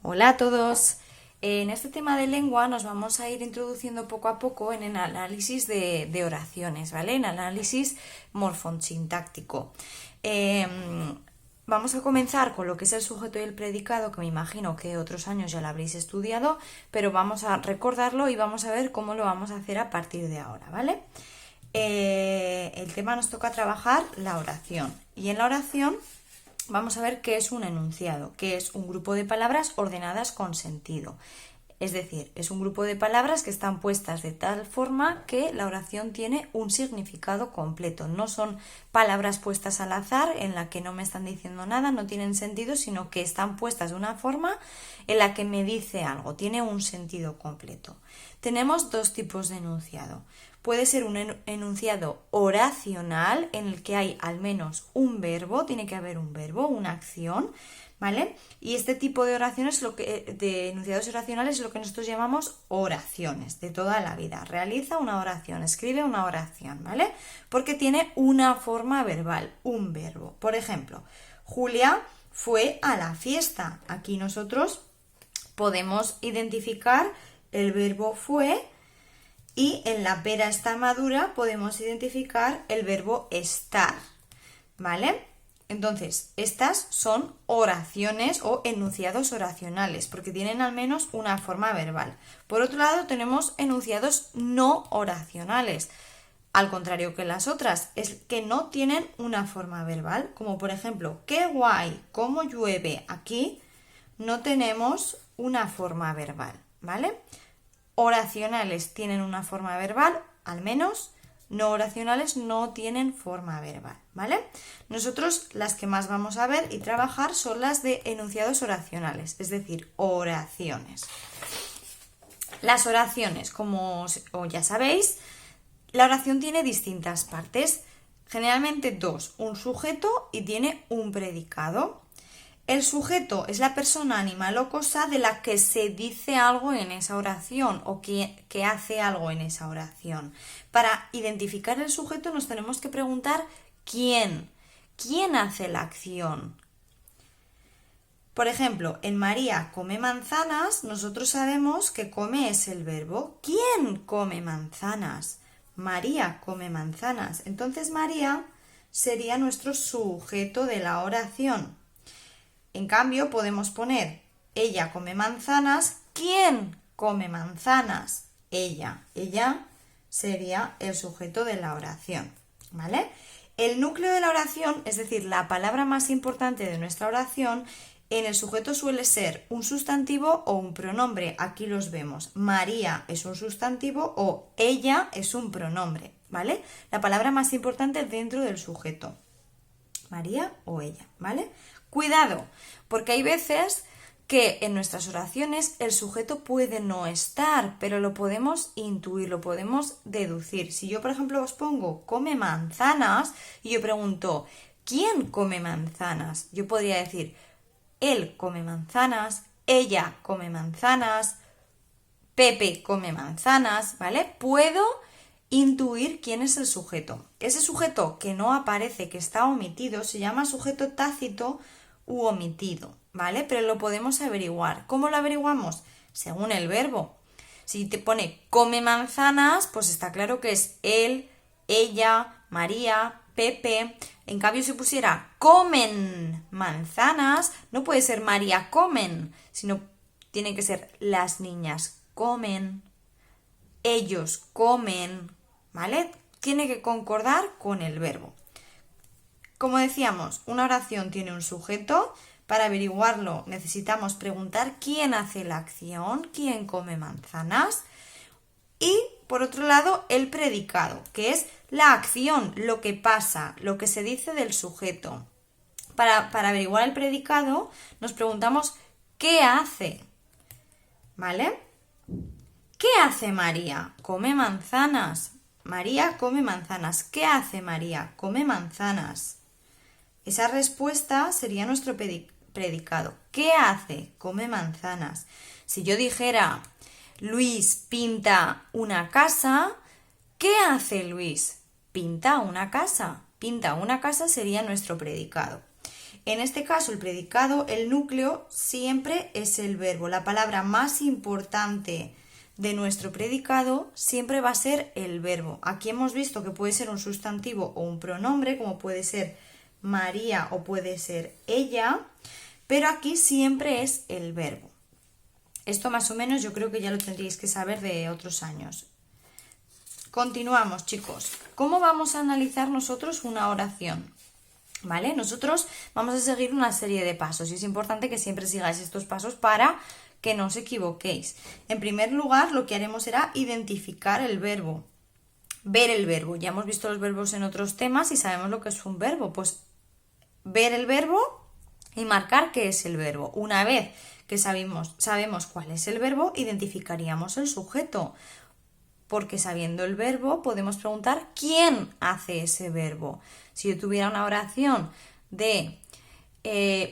Hola a todos. En este tema de lengua nos vamos a ir introduciendo poco a poco en el análisis de oraciones, ¿vale? En análisis morfosintáctico. Vamos a comenzar con lo que es el sujeto y el predicado, que me imagino que otros años ya lo habréis estudiado, pero vamos a recordarlo y vamos a ver cómo lo vamos a hacer a partir de ahora, ¿vale? El tema nos toca trabajar la oración. Y en la oración vamos a ver qué es un enunciado, que es un grupo de palabras ordenadas con sentido. Es decir, es un grupo de palabras que están puestas de tal forma que la oración tiene un significado completo. No son palabras puestas al azar en la que no me están diciendo nada, no tienen sentido, sino que están puestas de una forma en la que me dice algo, tiene un sentido completo. Tenemos dos tipos de enunciado. Puede ser un enunciado oracional en el que hay al menos un verbo, tiene que haber un verbo, una acción, ¿vale? Y este tipo de oraciones, de enunciados oracionales, es lo que nosotros llamamos oraciones de toda la vida. Realiza una oración, escribe una oración, ¿vale? Porque tiene una forma verbal, un verbo. Por ejemplo, Julia fue a la fiesta. Aquí nosotros podemos identificar el verbo fue y en la pera está madura podemos identificar el verbo estar, ¿vale? Entonces, estas son oraciones o enunciados oracionales, porque tienen al menos una forma verbal. Por otro lado, tenemos enunciados no oracionales, al contrario que las otras, es que no tienen una forma verbal, como por ejemplo, qué guay, cómo llueve. Aquí no tenemos una forma verbal, ¿vale? Oracionales tienen una forma verbal, al menos. No oracionales no tienen forma verbal, ¿vale? Nosotros las que más vamos a ver y trabajar son las de enunciados oracionales, es decir, oraciones. Las oraciones, como ya sabéis, la oración tiene distintas partes, generalmente dos, un sujeto y tiene un predicado. El sujeto es la persona, animal o cosa de la que se dice algo en esa oración o que hace algo en esa oración. Para identificar el sujeto nos tenemos que preguntar quién hace la acción. Por ejemplo, en María come manzanas, nosotros sabemos que come es el verbo. ¿Quién come manzanas? María come manzanas. Entonces María sería nuestro sujeto de la oración. En cambio, podemos poner ella come manzanas. ¿Quién come manzanas? Ella. Ella sería el sujeto de la oración, ¿vale? El núcleo de la oración, es decir, la palabra más importante de nuestra oración, en el sujeto suele ser un sustantivo o un pronombre. Aquí los vemos. María es un sustantivo o ella es un pronombre, ¿vale? La palabra más importante dentro del sujeto. María o ella, ¿vale? Cuidado, porque hay veces que en nuestras oraciones el sujeto puede no estar, pero lo podemos intuir, lo podemos deducir. Si yo, por ejemplo, os pongo come manzanas y yo pregunto ¿quién come manzanas? Yo podría decir él come manzanas, ella come manzanas, Pepe come manzanas, ¿vale? Puedo intuir quién es el sujeto. Ese sujeto que no aparece, que está omitido, se llama sujeto tácito u omitido, ¿vale? Pero lo podemos averiguar. ¿Cómo lo averiguamos? Según el verbo. Si te pone come manzanas, pues está claro que es él, ella, María, Pepe. En cambio, si pusiera comen manzanas, no puede ser María comen, sino tiene que ser las niñas comen, ellos comen, ¿vale? Tiene que concordar con el verbo. Como decíamos, una oración tiene un sujeto. Para averiguarlo necesitamos preguntar quién hace la acción, quién come manzanas. Y, por otro lado, el predicado, que es la acción, lo que pasa, lo que se dice del sujeto. Para averiguar el predicado nos preguntamos ¿qué hace? ¿Vale? ¿Qué hace María? Come manzanas. María come manzanas. ¿Qué hace María? Come manzanas. Esa respuesta sería nuestro predicado. ¿Qué hace? Come manzanas. Si yo dijera Luis pinta una casa, ¿qué hace Luis? Pinta una casa. Pinta una casa sería nuestro predicado. En este caso, el predicado, el núcleo, siempre es el verbo. La palabra más importante de nuestro predicado siempre va a ser el verbo. Aquí hemos visto que puede ser un sustantivo o un pronombre, como puede ser María o puede ser ella, pero aquí siempre es el verbo. Esto más o menos yo creo que ya lo tendríais que saber de otros años. Continuamos, chicos. ¿Cómo vamos a analizar nosotros una oración? ¿Vale? Nosotros vamos a seguir una serie de pasos y es importante que siempre sigáis estos pasos para que no os equivoquéis. En primer lugar, lo que haremos será identificar el verbo, ver el verbo. Ya hemos visto los verbos en otros temas y sabemos lo que es un verbo. Pues ver el verbo y marcar qué es el verbo. Una vez que sabemos cuál es el verbo, identificaríamos el sujeto. Porque sabiendo el verbo podemos preguntar quién hace ese verbo. Si yo tuviera una oración de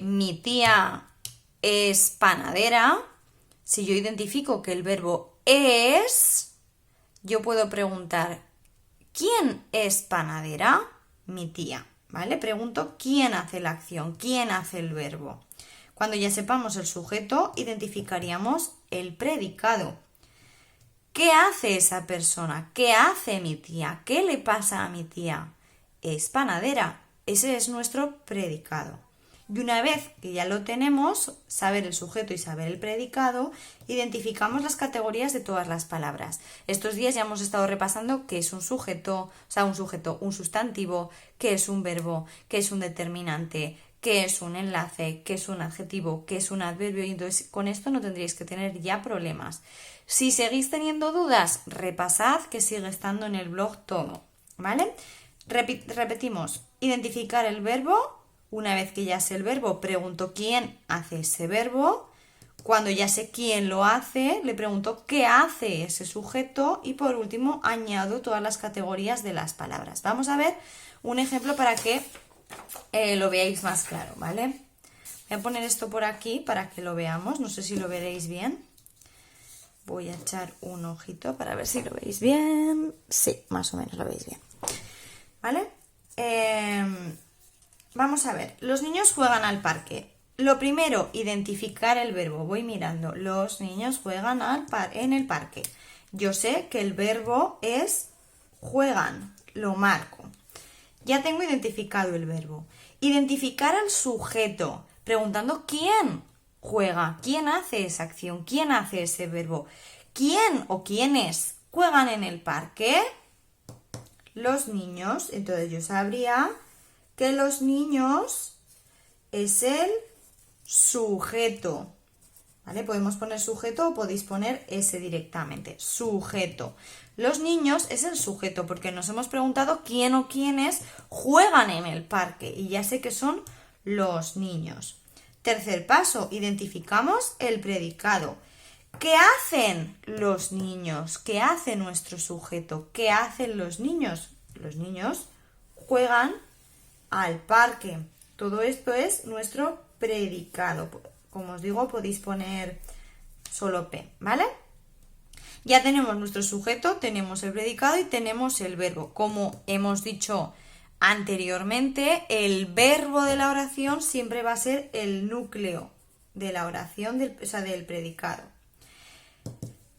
mi tía es panadera, si yo identifico que el verbo es, yo puedo preguntar ¿quién es panadera? Mi tía, ¿vale? Pregunto quién hace la acción, quién hace el verbo. Cuando ya sepamos el sujeto, identificaríamos el predicado. ¿Qué hace esa persona? ¿Qué hace mi tía? ¿Qué le pasa a mi tía? Es panadera. Ese es nuestro predicado. Y una vez que ya lo tenemos, saber el sujeto y saber el predicado, identificamos las categorías de todas las palabras. Estos días ya hemos estado repasando qué es un sujeto, un sustantivo, qué es un verbo, qué es un determinante, qué es un enlace, qué es un adjetivo, qué es un adverbio, y entonces con esto no tendríais que tener ya problemas. Si seguís teniendo dudas, repasad que sigue estando en el blog todo, ¿vale? Repetimos, identificar el verbo. Una vez que ya sé el verbo, pregunto quién hace ese verbo. Cuando ya sé quién lo hace, le pregunto qué hace ese sujeto y por último añado todas las categorías de las palabras. Vamos a ver un ejemplo para que lo veáis más claro, ¿vale? Voy a poner esto por aquí para que lo veamos, no sé si lo veréis bien. Voy a echar un ojito para ver si lo veis bien. Sí, más o menos lo veis bien. ¿Vale? Vamos a ver, los niños juegan al parque. Lo primero, identificar el verbo. Voy mirando, los niños juegan en el parque. Yo sé que el verbo es juegan, lo marco. Ya tengo identificado el verbo. Identificar al sujeto, preguntando quién juega, quién hace esa acción, quién hace ese verbo. ¿Quién o quiénes juegan en el parque? Los niños. Entonces yo sabría que los niños es el sujeto. ¿Vale? Podemos poner sujeto o podéis poner ese directamente. Sujeto. Los niños es el sujeto porque nos hemos preguntado quién o quiénes juegan en el parque y ya sé que son los niños. Tercer paso, identificamos el predicado. ¿Qué hacen los niños? ¿Qué hace nuestro sujeto? ¿Qué hacen los niños? Los niños juegan al parque. Todo esto es nuestro predicado. Como os digo, podéis poner solo P, ¿vale? Ya tenemos nuestro sujeto, tenemos el predicado y tenemos el verbo. Como hemos dicho anteriormente, el verbo de la oración siempre va a ser el núcleo de la oración, del predicado.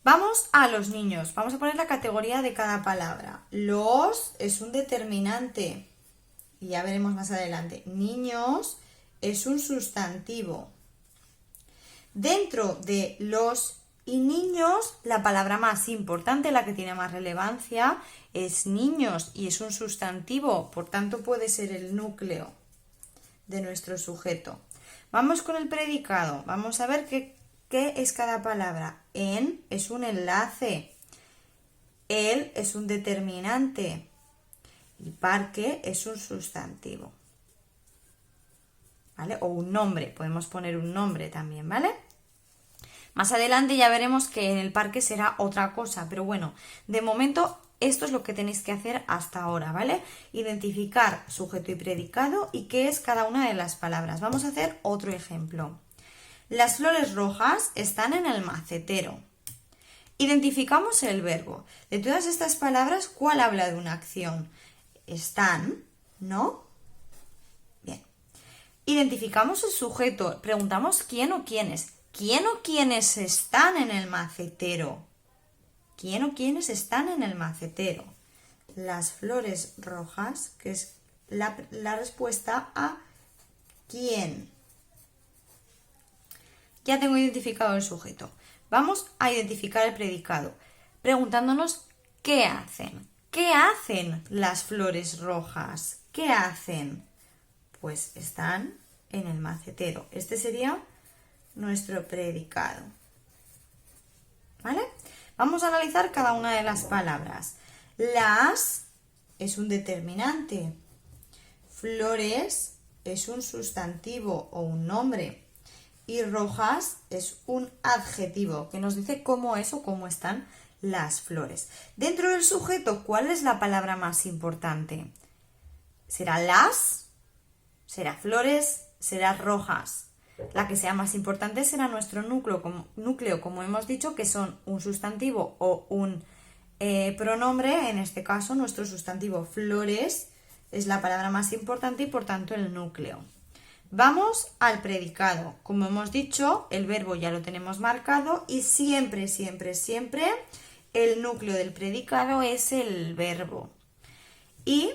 Vamos a los niños. Vamos a poner la categoría de cada palabra. Los es un determinante. Y ya veremos más adelante. Niños es un sustantivo. Dentro de los y niños, la palabra más importante, la que tiene más relevancia, es niños y es un sustantivo, por tanto puede ser el núcleo de nuestro sujeto. Vamos con el predicado, vamos a ver qué es cada palabra. En es un enlace, el es un determinante y parque es un sustantivo. ¿Vale? O un nombre, podemos poner un nombre también, ¿vale? Más adelante ya veremos que en el parque será otra cosa, pero bueno, de momento esto es lo que tenéis que hacer hasta ahora, ¿vale? Identificar sujeto y predicado y qué es cada una de las palabras. Vamos a hacer otro ejemplo. Las flores rojas están en el macetero. Identificamos el verbo. De todas estas palabras, ¿cuál habla de una acción? Están, ¿no? Bien. Identificamos el sujeto, preguntamos quién o quiénes. ¿Quién o quiénes están en el macetero? ¿Quién o quiénes están en el macetero? Las flores rojas, que es la respuesta a quién. Ya tengo identificado el sujeto. Vamos a identificar el predicado, preguntándonos qué hacen. ¿Qué hacen las flores rojas? ¿Qué hacen? Pues están en el macetero. Este sería nuestro predicado. ¿Vale? Vamos a analizar cada una de las palabras. Las es un determinante. Flores es un sustantivo o un nombre. Y rojas es un adjetivo que nos dice cómo es o cómo están las flores. Dentro del sujeto, ¿cuál es la palabra más importante? ¿Será las? ¿Será flores? ¿Será rojas? La que sea más importante será nuestro núcleo, como hemos dicho, que son un sustantivo o un pronombre. En este caso, nuestro sustantivo flores es la palabra más importante y por tanto el núcleo. Vamos al predicado. Como hemos dicho, el verbo ya lo tenemos marcado y siempre, siempre, siempre el núcleo del predicado es el verbo. Y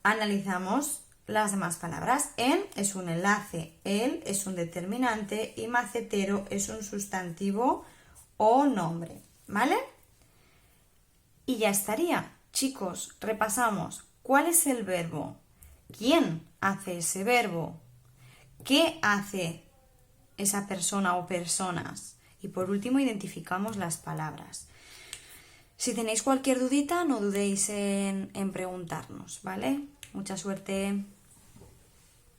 analizamos las demás palabras. En es un enlace, el es un determinante y macetero es un sustantivo o nombre, ¿vale? Y ya estaría. Chicos, repasamos. ¿Cuál es el verbo? ¿Quién hace ese verbo? ¿Qué hace esa persona o personas? Y por último, identificamos las palabras. Si tenéis cualquier dudita, no dudéis en preguntarnos, ¿vale? Mucha suerte.